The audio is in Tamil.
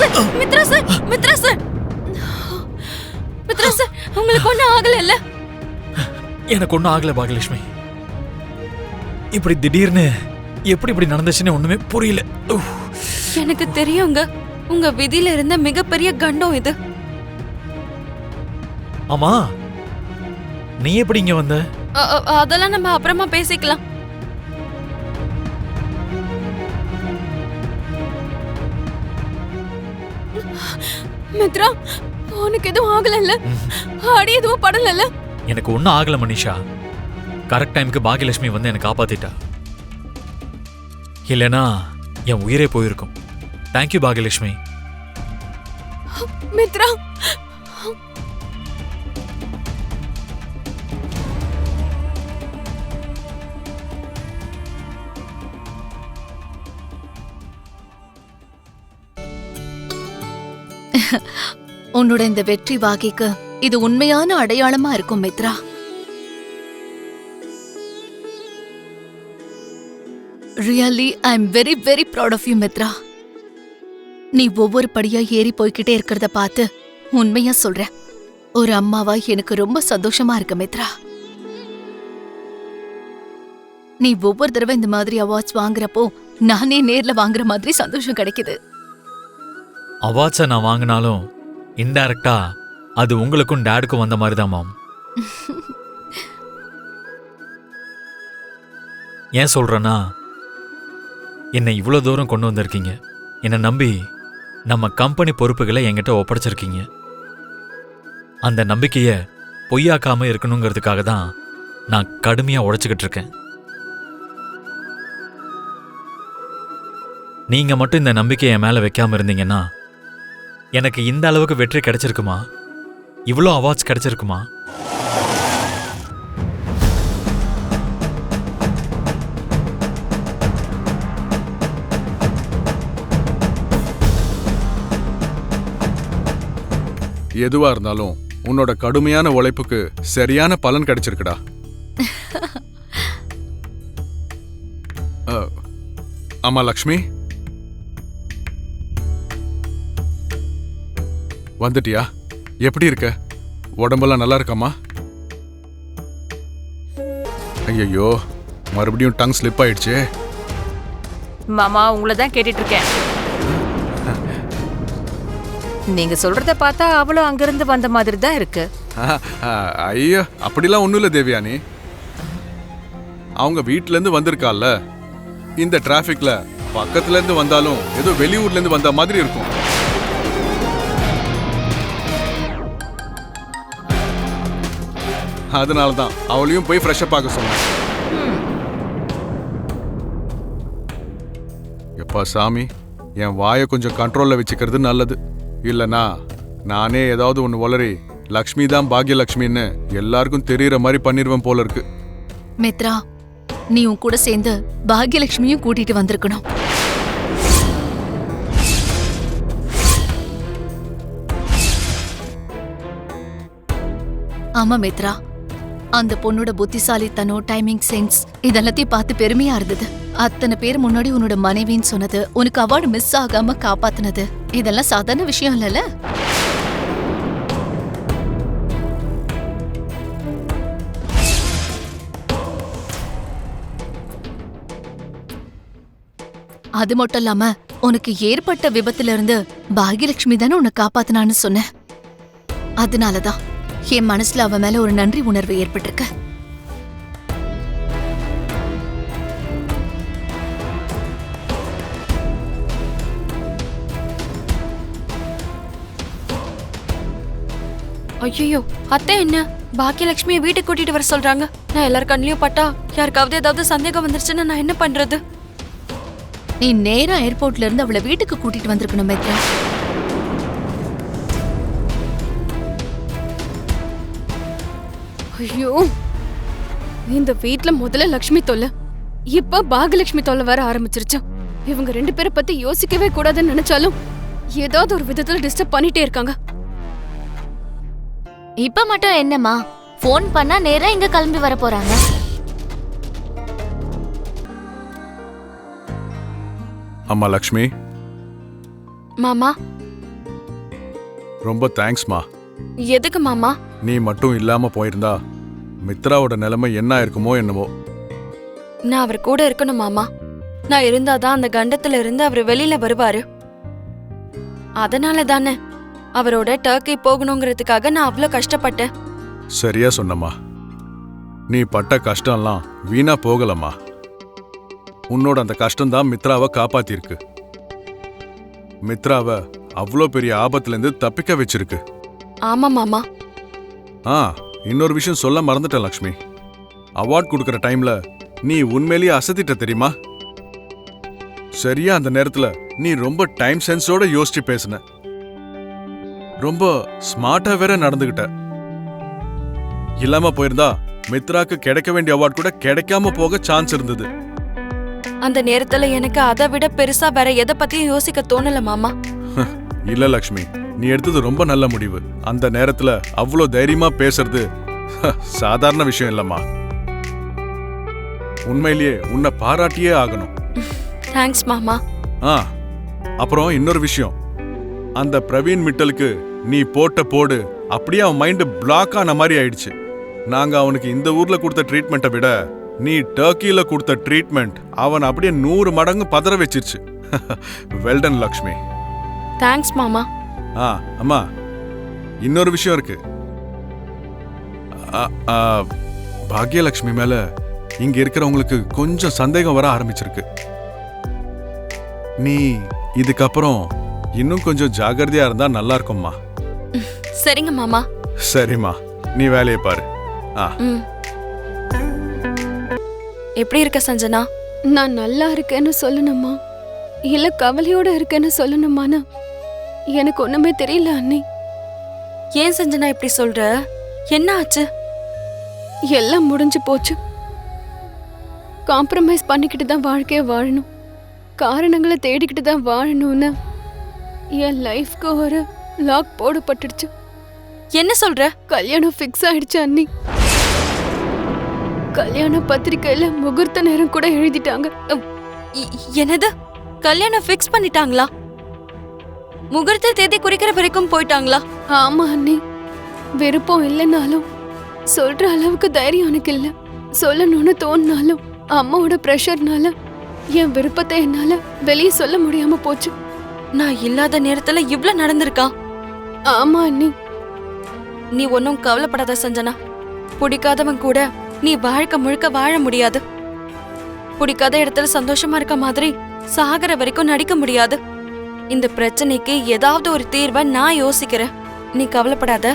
Sir, Mithra sir, Mithra sir, Mithra sir, உங்களுக்கு ஒண்ணும் ஆகல இல்ல? எனக்கு ஒண்ணும் ஆகல பாகியலட்சுமி. இப்படி திடீர்னு எப்படி இப்படி நடந்துச்சுன்னு ஒண்ணுமே புரியல. எனக்கு தெரியுங்க, உங்க விதியில இருந்த மிகப்பெரிய கண்டம் இது. ஆமா, நீ எப்படி இங்க வந்த? அதெல்லாம் நம்ம அப்புறமா பேசிக்கலாம். மித்ரா, உனக்கு எதுவும் ஆகல இல்ல? அடி எதுவும் படல இல்ல? எனக்கு ஒண்ணும் ஆகல மனிஷா. கரெக்ட் டைமுக்கு பாகியலட்சுமி வந்து என்னை காப்பாத்திட்டா. இல்லனா என் உயிரே போயிருக்கும். தேங்க்யூ பாகியலட்சுமி. மித்ரா, உன்னோட இந்த வெற்றி வாகிக்கு இது உண்மையான அடையாளமா இருக்கும் Mithra. Really I am very very proud of you Mithra. நீ ஒவ்வொரு படியா ஏறி போய்கிட்டே இருக்கிறத பார்த்து உண்மையா சொல்றேன், ஒரு அம்மாவா எனக்கு ரொம்ப சந்தோஷமா இருக்கு மித்ரா. நீ ஒவ்வொரு தடவை இந்த மாதிரி அவார்ட்ஸ் வாங்குறப்போ நானே நேர்ல வாங்குற மாதிரி சந்தோஷம் கிடைக்குது. அவார்ட்ஸை நான் வாங்கினாலும் இன்டைரக்டா அது உங்களுக்கும் டேடுக்கும் வந்த மாதிரி தான் மாம். ஏன் சொல்றேன்னா, என்னை இவ்வளோ தூரம் கொண்டு வந்திருக்கீங்க. என்னை நம்பி நம்ம கம்பெனி பொறுப்புகளை என்கிட்ட ஒப்படைச்சிருக்கீங்க. அந்த நம்பிக்கையை பொய்யாக்காம இருக்கணுங்கிறதுக்காக தான் நான் கடுமையாக உழைச்சிக்கிட்டு இருக்கேன். நீங்க மட்டும் இந்த நம்பிக்கையை என் மேல வைக்காம இருந்தீங்கன்னா எனக்கு இந்த அளவுக்கு வெற்றி கிடைச்சிருக்குமா? இவ்வளோ அவார்ட்ஸ் கிடைச்சிருக்குமா? எதுவா இருந்தாலும் உன்னோட கடுமையான உழைப்புக்கு சரியான பலன் கிடைச்சிருக்குடா. ஆமா லக்ஷ்மி, வந்துட்டியா? எப்படி இருக்க? உடம்பெல்லாம் நல்லா இருக்காமா? ஐயோ, மறுபடியும் டங் ஸ்லிப் ஆயிடுச்சு. மாமா, உங்களை தான் கேட்டுட்டு இருக்கேன். நீங்க சொல்றத பார்த்தா அவளும் அங்கிருந்து வந்த மாதிரி தான் இருக்கு. ஐயோ, அப்படிலாம் ஒண்ணும் இல்ல தேவியானி. அவங்க வீட்ல இருந்து வந்திருக்கால, இந்த டிராபிக்ல பக்கத்துல இருந்து வந்தாலும் ஏதோ வெளியூர்ல இருந்து வந்த மாதிரி இருக்கும். அதனாலதான் அவளையும் போய் ஃப்ரெஷ் அப் ஆக சொன்னேன். எப்பா சாமி, என் வாயை கொஞ்சம் கண்ட்ரோல்ல வச்சுக்கிறது நல்லது. இல்லனா நானே ஏதாவது ஒன்று உளறி லக்ஷ்மி தான் பாக்யலக்ஷ்மின்னு எல்லாருக்கும் தெரியற மாதிரி பண்ணிருவேன் போல இருக்கு. மித்ரா, நீ உன் கூட சேர்ந்து பாக்யலட்சுமியும் கூட்டிட்டு வந்திருக்கணும். ஆமா மித்ரா, அந்த பொண்ணோட புத்திசாலித்தனம், டைமிங் சென்ஸ் இதெல்லாத்தையும் பார்த்து பெருமையா இருந்தது. அத்தனை பேர் முன்னாடி உன்னோட மனைவின்னு சொன்னது, உனக்கு அவார்டு மிஸ் ஆகாம காப்பாத்தினது, இதெல்லாம் சாதாரண விஷயம் இல்லைல்ல? அது மட்டும் இல்லாம உனக்கு ஏற்பட்ட விபத்துல இருந்து பாக்யலட்சுமி தானே உன்னை காப்பாத்தினான்னு சொன்ன. அதனாலதான் என் மனசுல அவ மேல ஒரு நன்றி உணர்வு ஏற்பட்டிருக்கு. ஐயோ, அத்தை என்ன பாக்கியலட்சுமியை வீட்டுக்கு கூட்டிட்டு வர சொல்றாங்க? நான் எல்லார் கண்ணிலையும் பட்டா யாருக்காவது ஏதாவது சந்தேகம் வந்துருச்சுன்னா நான் என்ன பண்றது? நீ நேரா ஏர்போர்ட்ல இருந்து அவளை வீட்டுக்கு கூட்டிட்டு வந்திருக்கணும் மித்ரா. ஐயோ, இந்த வீட்ல முதல்ல லட்சுமி தொல்லை, இப்ப பாகலட்சுமி தொல்லை வர ஆரம்பிச்சிருச்சு. இவங்க ரெண்டு பேரை பத்தி யோசிக்கவே கூடாதுன்னு நினைச்சாலும் ஏதாவது ஒரு விதத்துல டிஸ்டர்ப் பண்ணிட்டே இருக்காங்க. இப்ப மட்டும் என்னம்மா, போன் பண்ணா நேரா இங்க கிளம்பி வர போறாங்க. அம்மா லக்ஷ்மி, மாமா, ரொம்ப தேங்க்ஸ்மா. எதுக்கு மாமா? நீ மட்டும் இல்லாம போயிருந்தா மித்ராவோட நிலைமை என்ன இருக்குமோ என்னவோ. நான் அவர் கூட இருக்கணும் மாமா. நான் இருந்தாதான் அந்த கண்டத்துல இருந்து அவர் வெளியில வருவாரு. அதனால தானே அவரோட டர்க்கி போகணுங்கிறதுக்காக நான் அவ்வளோ கஷ்டப்பட்டேன். சரியா சொன்னம்மா. நீ பட்ட கஷ்டம்லாம் வீணா போகலம்மா. உன்னோட அந்த கஷ்டம்தான் மித்ராவை காப்பாத்திருக்கு. மித்ராவை அவ்வளோ பெரிய ஆபத்துலேருந்து தப்பிக்க வச்சிருக்கு. ஆமா மாமா. இன்னொரு விஷயம் சொல்ல மறந்துட்டேன் லக்ஷ்மி. அவார்ட் கொடுக்கற டைம்ல நீ உண்மையிலேயே அசத்திட்ட தெரியுமா? சரியா அந்த நேரத்துல நீ ரொம்ப டைம் சென்ஸோட யோசிச்சு பேசின. ரொம்ப ஸ்மார்ட்டா வேற நடந்துகிட்ட. இல்லாம போயிருந்தா மித்ராக்கு கிடைக்க வேண்டிய அவார்ட் கூட கிடைக்காம போக சான்ஸ் இருந்தது. அந்த நேரத்துல எனக்கு அதை விட பெருசா வேற எதை பத்தியும் யோசிக்க தோணல மாமா. இல்ல லக்ஷ்மி, நீ எடுத்தது ரொம்ப நல்ல முடிவு. அந்த நேரத்துல அவ்வளோ தைரியமா பேசுறது சாதாரண விஷயம் இல்லம்மா. உண்மையிலேயே உன்னை பாராட்டியே ஆகணும். தேங்க்ஸ் மாமா. அப்புறம் இன்னொரு விஷயம், அந்த பிரவீன் மிட்டலுக்கு நீ போட்ட போடு அப்படியே அவன் மைண்ட் பிளாக் ஆன மாதிரி ஆயிடுச்சு. நாங்க அவனுக்கு இந்த ஊர்ல கொடுத்த ட்ரீட்மெண்ட்டை விட நீ டர்க்கியில கொடுத்த ட்ரீட்மெண்ட் அவன் அப்படியே 100 மடங்கு பதற வச்சிருச்சு. வெல்டன் லக்ஷ்மி. தேங்க்ஸ் மாமா. அம்மா, இன்னொரு விஷயம் இருக்கு. பாக்யலட்சுமி மேல இங்க இருக்கிறவங்களுக்கு கொஞ்சம் சந்தேகம் வர ஆரம்பிச்சிருக்கு. நீ இதுக்கப்புறம் இன்னும் கொஞ்சம் ஜாகிரதையா இருந்தா நல்லா இருக்கும்மா. சரிங்க மாமா. சரிம்மா, நீ வேலையை பாரு. எப்படி இருக்க சஞ்சனா? நான் நல்லா இருக்கேன்னு சொல்லணுமா இல்ல கவலையோட இருக்கேன்னு சொல்லணுமான்னு எனக்கு ஒண்ணுமே தெரியல அண்ணி. ஏன் சஞ்சனா இப்படி சொல்ற? என்ன ஆச்சு? எல்லாம் முடிஞ்சு போச்சு. காம்ப்ரமைஸ் பண்ணிக்கிட்டு தான் வாழ்க்கைய வாழணும், காரணங்களை தேடிக்கிட்டு தான் வாழணும்னு என் லைஃப்க்கு ஒரு லாக் போடப்பட்டுடுச்சு. என்ன சொல்ற? கல்யாணம் ஃபிக்ஸ் ஆயிடுச்சு அண்ணி. கல்யாண பத்திரிக்கையில முகூர்த்த நேரம் கூட எழுதிட்டாங்க. என்னது? கல்யாணம் ஃபிக்ஸ் பண்ணிட்டாங்களா? முகூர்த்த தேதி குறிக்கிற வரைக்கும் போயிட்டாங்களா? ஆமா அண்ணி. விருப்பம் இல்லைனாலும் சொல்ற அளவுக்கு தைரியம் எனக்கு இல்ல. சொல்லணும்னு தோணினாலும் அம்மாவோட பிரஷர்னால என் விருப்பத்தை என்னால வெளியே சொல்ல முடியாம போச்சு. நான் இல்லாத நேரத்துல இவ்ளோ நடந்திருக்கா? ஆமா அண்ணி. நீ ஒன்னும் கவலைப்படாத சஞ்சனா. பிடிக்காதவன் கூட நீ வாழ்க்கை முழுக்க வாழ முடியாது. பிடிக்காத இடத்துல சந்தோஷமா இருக்க மாதிரி சாகர வரைக்கும் நடிக்க முடியாது. இந்த பிரச்சனைக்கு ஏதாவது ஒரு தீர்வை நான் யோசிக்கிறேன். நீ கவலைப்படாத.